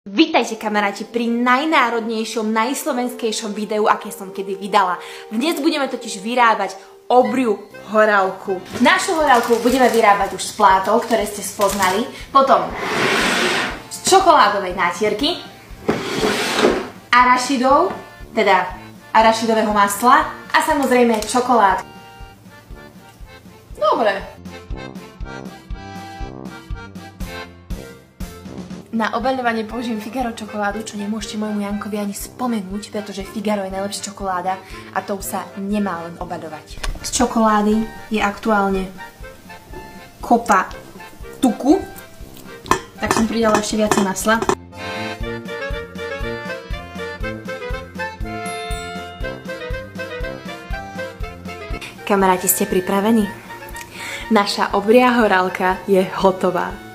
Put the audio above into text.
Vítajte kamaráti pri najnárodnejšom, najslovenskejšom videu, aké som kedy vydala. Dnes budeme totiž vyrábať obriu horálku. Našu horálku budeme vyrábať už z plátov, ktoré ste spoznali, potom z čokoládovej nátierky, arašidov, teda arašidového masla a samozrejme čokolád. Dobre. Na obaľovanie použijem Figaro čokoládu, čo nemôžete môjmu Jankovi ani spomenúť, pretože Figaro je najlepšia čokoláda a tou sa nemá len obaľovať. Z čokolády je aktuálne kopa tuku, tak som pridala ešte viacej masla. Kamaráti, ste pripravení? Naša obria horálka je hotová.